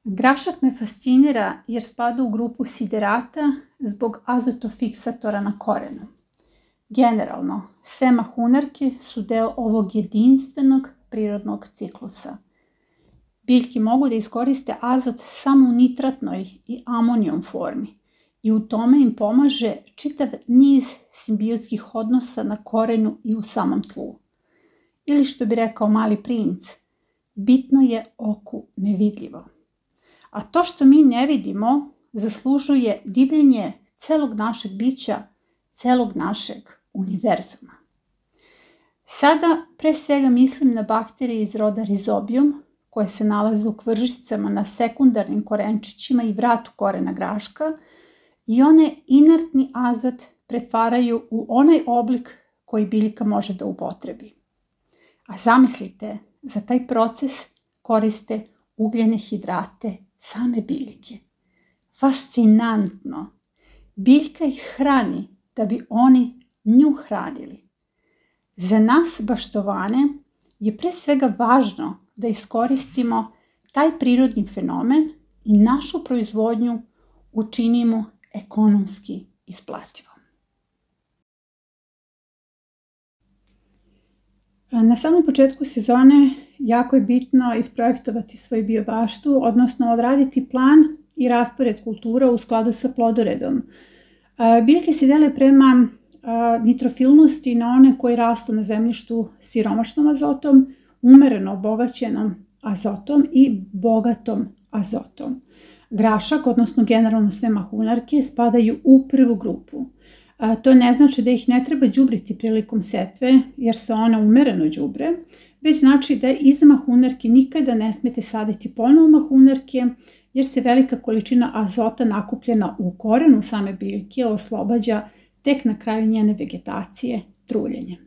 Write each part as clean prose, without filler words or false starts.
Grašak me fascinira jer spada u grupu siderata zbog azotofiksatora na korenu. Generalno, sve mahunarke su deo ovog jedinstvenog prirodnog ciklusa. Biljke mogu da iskoriste azot samo u nitratnoj i amonijom formi i u tome im pomaže čitav niz simbiotskih odnosa na korenu i u samom tlu. Ili što bi rekao Mali princ, bitno je oku nevidljivo. A to što mi ne vidimo zaslužuje divljenje celog našeg bića, celog našeg univerzuma. Sada pre svega mislim na bakterije iz roda Rhizobium koje se nalaze u kvržicama na sekundarnim korenčićima i vratu korena graška i one inertni azot pretvaraju u onaj oblik koji biljka može da upotrebi. A zamislite, za taj proces koriste ugljene hidrate same biljke. Fascinantno! Biljka ih hrani da bi oni nju hranili. Za nas baštovane je pre svega važno da iskoristimo taj prirodni fenomen i našu proizvodnju učinimo ekonomski isplativom. Na samom početku sezone jako je bitno isprojektovati svoju biobaštu, odnosno odraditi plan i raspored kultura u skladu sa plodoredom. Biljke se dele prema nitrofilnosti na one koji rastu na zemljištu siromašnom azotom, umereno obogaćenom azotom i bogatom azotom. Grašak, odnosno generalno sve mahunarke, spadaju u prvu grupu. To ne znači da ih ne treba đubriti prilikom setve, jer se one umereno đubre, već znači da iz mahunarke nikada ne smete saditi ponovo mahunarke, jer se velika količina azota nakupljena u korenu same biljke oslobađa tek na kraju njene vegetacije truljenjem.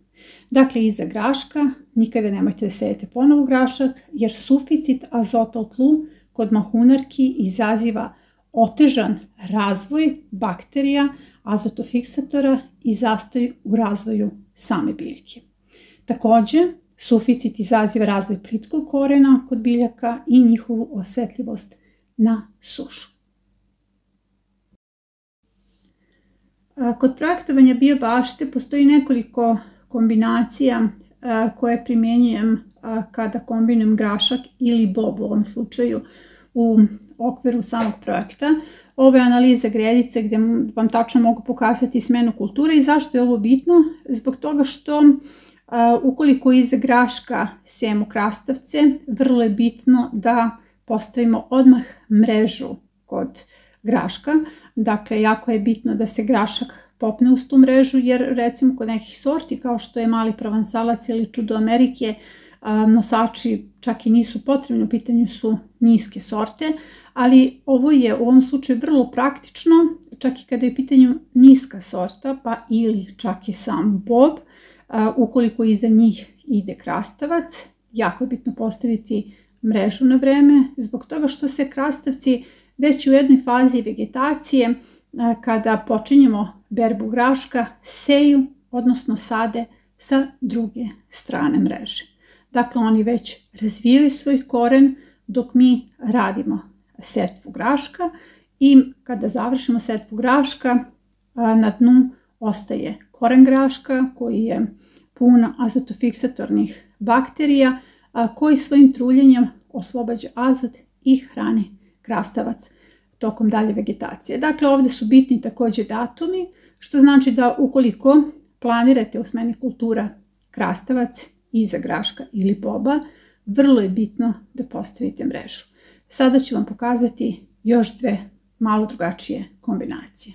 Dakle, iza graška nikada nemojte da sejete ponovo grašak, jer suficit azota u tlu kod mahunarki izaziva otežan razvoj bakterija, azotofiksatora i zastoj u razvoju same biljke. Takođe, suficit izaziva razvoj plitkog korena kod biljaka i njihovu osetljivost na sušu. Kod projektovanja biobašte postoji nekoliko kombinacija koje primjenjujem kada kombinujem grašak ili bobu u ovom slučaju u okviru samog projekta. Ovo je analiza gredice gdje vam tačno mogu pokazati smenu kulture i zašto je ovo bitno? Zbog toga što ukoliko iza graška sejemo krastavce, vrlo je bitno da postavimo odmah mrežu kod graška. Dakle, jako je bitno da se grašak popne uz tu mrežu, jer recimo kod nekih sorti kao što je mali provansalac ili čudo Amerike, nosači čak i nisu potrebni, u pitanju su niske sorte, ali ovo je u ovom slučaju vrlo praktično, čak i kada je u pitanju niska sorta, pa ili čak i sam bob, ukoliko iza njih ide krastavac, jako je bitno postaviti mrežu na vreme, zbog toga što se krastavci već u jednoj fazi vegetacije, kada počinjemo berbu graška, seju, odnosno sade sa druge strane mreže. Dakle, oni već razvijaju svoj koren dok mi radimo setvu graška i kada završimo setvu graška, na dnu ostaje koren graška koji je pun azotofiksatornih bakterija koji svojim truljenjem oslobađa azot i hrani krastavac tokom dalje vegetacije. Dakle, ovdje su bitni također datumi, što znači da ukoliko planirate u smeni kultura krastavac iza graška ili boba, vrlo je bitno da postavite mrežu. Sada ću vam pokazati još dve malo drugačije kombinacije.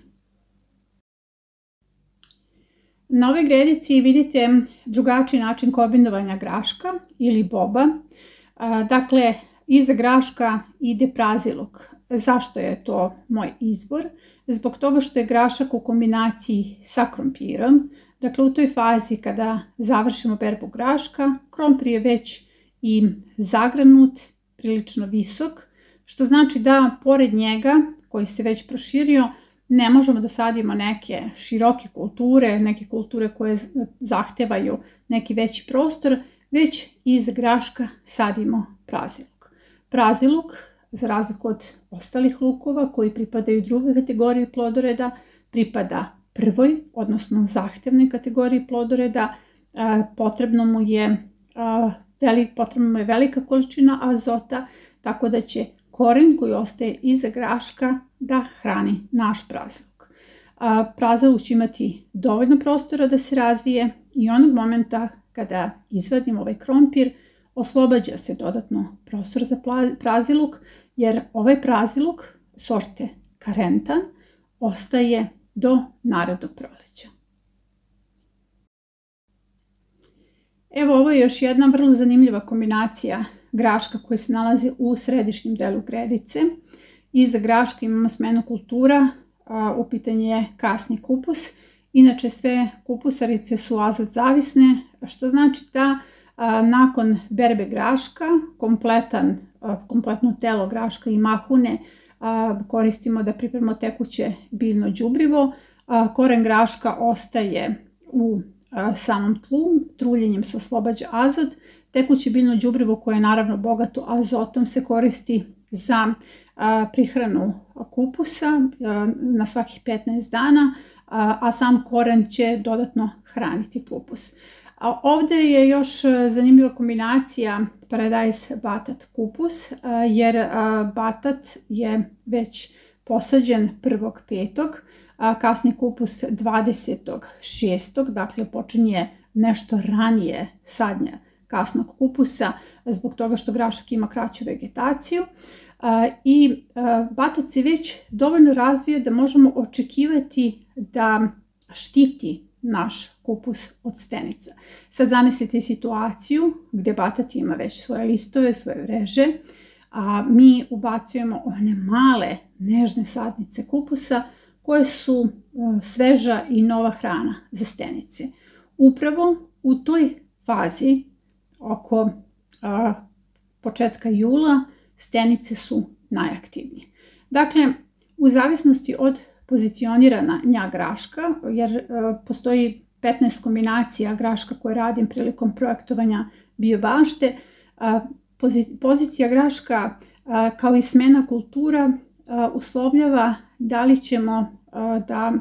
Na ovoj gredici vidite drugačiji način kombinovanja graška ili boba. Dakle, iza graška ide praziluk. Zašto je to moj izbor? Zbog toga što je grašak u kombinaciji sa krompirom. Dakle, u toj fazi kada završimo berbu graška, krompir je već i zagranut, prilično visok, što znači da pored njega, koji se već proširio, ne možemo da sadimo neke široke kulture, neke kulture koje zahtevaju neki veći prostor, već iz graška sadimo praziluk. Praziluk za razliku od ostalih lukova koji pripadaju drugoj kategoriji plodoreda, pripada prvoj, odnosno zahtevnoj kategoriji plodoreda. Potrebna mu je velika količina azota, tako da će koren koji ostaje iza graška da hrani naš praziluk. Praziluk će imati dovoljno prostora da se razvije i onog momenta kada izvadimo ovaj krompir, oslobađa se dodatno prostor za praziluk, jer ovaj praziluk sorte Carentan ostaje do narednog proleća. Evo, ovo je još jedna vrlo zanimljiva kombinacija graška koji se nalazi u središnjem delu gredice. Iza graška imamo smenu kultura, u pitanju je kasni kupus. Inače, sve kupusarice su azot zavisne, što znači da nakon berbe graška, kompletno telo graška i mahune koristimo da pripremimo tekuće biljno đubrivo. Koren graška ostaje u samom tlu, truljenjem se oslobađa azot. Tekuće biljno đubrivo koje je naravno bogato azotom se koristi za prihranu kupusa na svakih 15 dana, a sam koren će dodatno hraniti kupus. Ovdje je još zanimljiva kombinacija paradajz batat kupus, jer batat je već posađen 1.5. Kasni kupus 20.6. Dakle počinje nešto ranije sadnja kasnog kupusa zbog toga što grašak ima kraću vegetaciju. I batat se već dovoljno razvio da možemo očekivati da štiti naš kupus od stenica. Sad zamislite situaciju gdje batat ima već svoje listove, svoje vreže, a mi ubacujemo one male nežne sadnice kupusa koje su sveža i nova hrana za stenice. Upravo u toj fazi oko početka jula stenice su najaktivnije. Dakle, u zavisnosti od pozicioniranja graška, jer postoji 15 kombinacija graška koje radim prilikom projektovanja biobašte, pozicija graška kao i smena kultura uslovljava da li ćemo da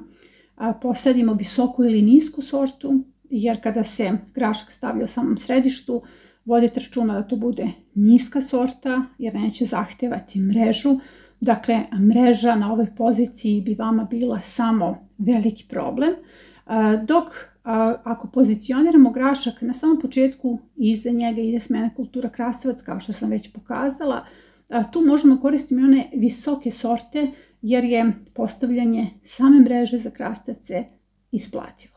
posadimo visoku ili nisku sortu, jer kada se grašak stavlja u samom središtu, vodite računa da to bude niska sorta, jer neće zahtevati mrežu. Dakle, mreža na ovoj poziciji bi vama bila samo veliki problem. Dok ako pozicioniramo grašak na samom početku, iza njega ide smena kultura krastavac, kao što sam već pokazala, tu možemo koristiti one visoke sorte, jer je postavljanje same mreže za krastavce isplativo.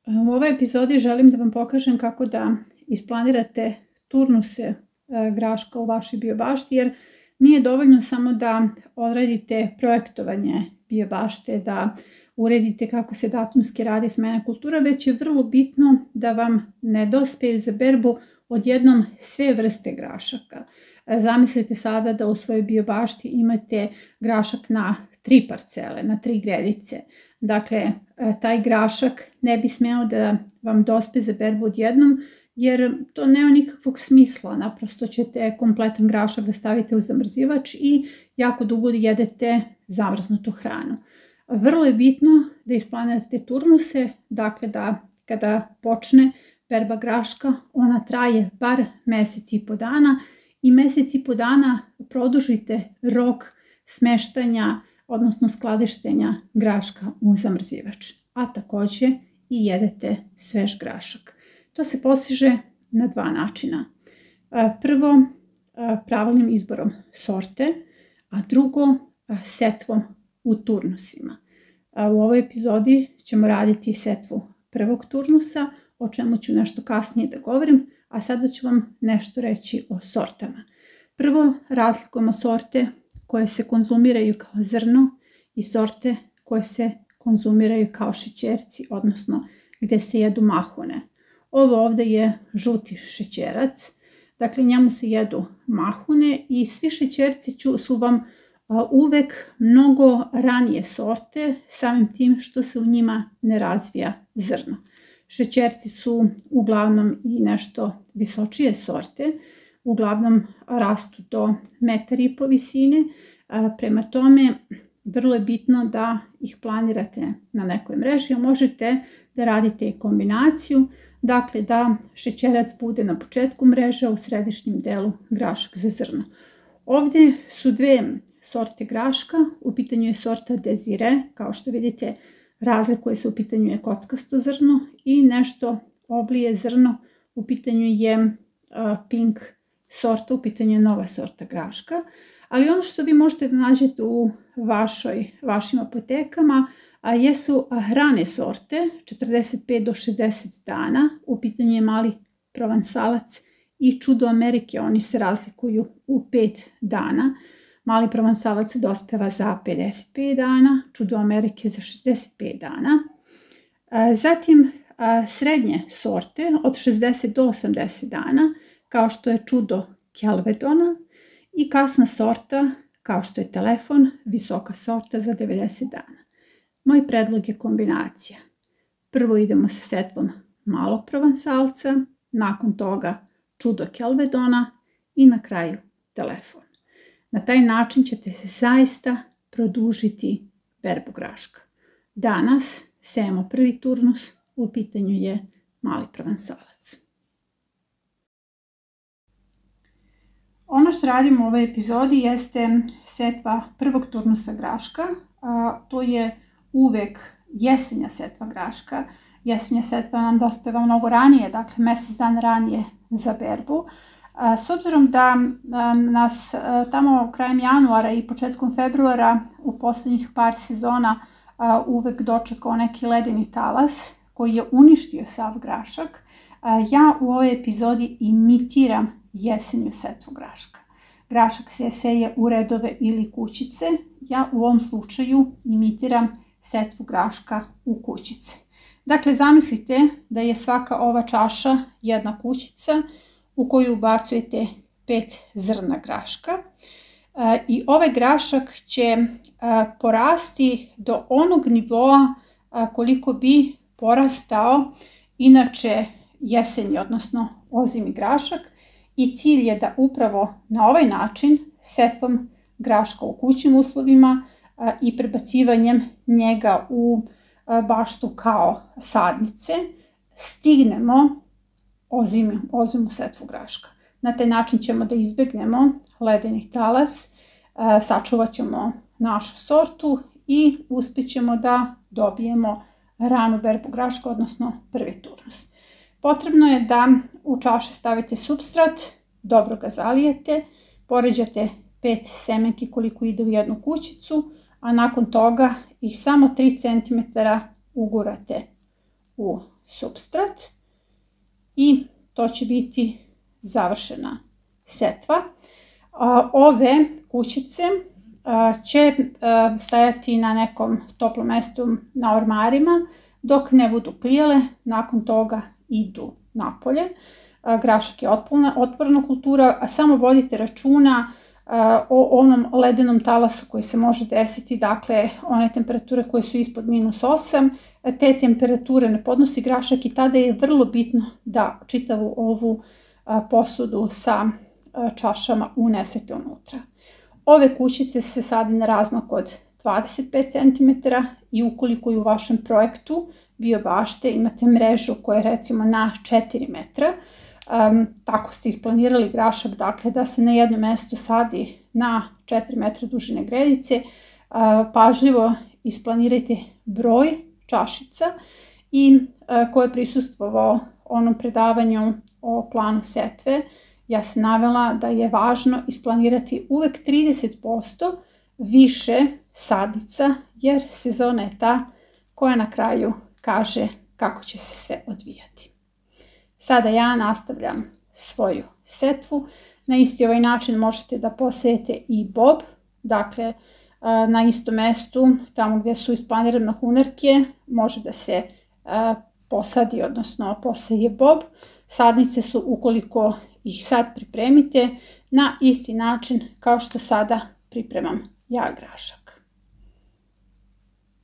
U ovoj epizodi želim da vam pokažem kako da isplanirate turnuse graška u vašoj biobašti, jer nije dovoljno samo da odradite projektovanje biobašte, da uredite kako se datumski radi smena kultura, već je vrlo bitno da vam ne dospeju za berbu odjednom sve vrste grašaka. Zamislite sada da u svojoj biobašti imate grašak na 3 parcele, na 3 gredice. Dakle, taj grašak ne bi smeo da vam dospe za berbu odjednom, jer to nema nikakvog smisla. Naprosto ćete kompletan grašak da stavite u zamrzivač i jako dugo jedete zamrznutu hranu. Vrlo je bitno da isplanirate turnuse, dakle da kada počne berba graška, ona traje bar mjesec i po dana i mjesec i po dana produžite rok smeštanja, odnosno skladištenja graška u zamrzivač, a također i jedete svež grašak. To se postiže na 2 načina. Prvo, pravilnim izborom sorte, a drugo, setvom u turnusima. U ovoj epizodi ćemo raditi setvu prvog turnusa, o čemu ću nešto kasnije da govorim, a sada ću vam nešto reći o sortama. Prvo, razlikujemo sorte koje se konzumiraju kao zrno i sorte koje se konzumiraju kao šećerci, odnosno gdje se jedu mahune. Ovo ovdje je žuti šećerac, dakle njemu se jedu mahune i svi šećerci su vam uvek mnogo ranije sorte, samim tim što se u njima ne razvija zrno. Šećerci su uglavnom i nešto visočije sorte, uglavnom rastu do 1,5 m visine. Prema tome, vrlo je bitno da ih planirate na nekoj mreži, a možete da radite i kombinaciju, dakle da šećerac bude na početku mreže, a u središnjem delu grašak za zrno. Ovdje su dve sorte graška, u pitanju je sorta Desire, kao što vidite razlikuje se, u pitanju je kockasto zrno i nešto oblije zrno, u pitanju je pink sorta, u pitanju je nova sorta graška. Ali ono što vi možete da nađete u vašim apotekama jesu rane sorte, 45 do 60 dana, u pitanju je mali provansalac i čudo Amerike, oni se razlikuju u 5 dana. Mali provansalac dospeva za 55 dana, čudo Amerike za 65 dana. Zatim srednje sorte od 60 do 80 dana, kao što je čudo Kelvedona, i kasna sorta, kao što je Telefon, visoka sorta za 90 dana. Moj predlog je kombinacija. Prvo idemo sa setvom malog provansalca, nakon toga čudo Kelvedona i na kraju Telefon. Na taj način ćete zaista produžiti berbu graška. Danas sejemo prvi turnus, u pitanju je mali provansalac. Ono što radimo u ovoj epizodi jeste setva prvog turnusa graška. To je uvek jesenja setva graška. Jesenja setva nam dospeva mnogo ranije, dakle mjesec dana ranije za berbu. S obzirom da nas tamo krajem januara i početkom februara u posljednjih par sezona uvek dočekao neki ledeni talas koji je uništio sav grašak, ja u ovoj epizodi imitiram jesenju setvu graška. Grašak se seje u redove ili kućice. Ja u ovom slučaju imitiram setvu graška u kućice. Dakle, zamislite da je svaka ova čaša jedna kućica u koju ubacujete 5 zrna graška. I ovaj grašak će porasti do onog nivoa koliko bi porastao inače jesenji, odnosno ozimi grašak. I cilj je da upravo na ovaj način, setvom graška u kućnim uslovima i prebacivanjem njega u baštu kao sadnice, stignemo ozimu setvu graška. Na taj način ćemo da izbegnemo ledeni talas, sačuvat ćemo našu sortu i uspjećemo da dobijemo ranu berbu graška, odnosno prvi turnus. Potrebno je da u čaše stavite supstrat, dobro ga zalijete, poređate 5 semenki koliko ide u jednu kućicu, a nakon toga ih samo 3 cm ugurate u supstrat i to će biti završena setva. Ove kućice će stajati na nekom toplom mjestu na ormarima dok ne budu klijale, nakon toga idu napolje. Grašak je otporna kultura, a samo vodite računa o onom ledenom talasu koji se može desiti, dakle one temperature koje su ispod -8, te temperature ne podnosi grašak i tada je vrlo bitno da čitavu ovu posudu sa čašama unesete unutra. Ove kućice se sade na razmak od 25 cm i ukoliko u vašem projektu biobašte imate mrežu koja je recimo na 4 metra, tako ste isplanirali grašak, dakle da se na jednom mjestu sadi na 4 metra dužine gredice, pažljivo isplanirajte broj čašica i ko je prisustvovao onom predavanju o planu setve, ja sam navela da je važno isplanirati uvek 30% više sadnica, jer sezona je ta koja na kraju kaže kako će se sve odvijati. Sada ja nastavljam svoju setvu. Na isti ovaj način možete da posejete i bob, dakle na istom mjestu, tamo gdje su isplanirane hunarke, može da se posadi, odnosno poseje bob. Sadnice su, ukoliko ih sad pripremite, na isti način kao što sada pripremam ja grašak.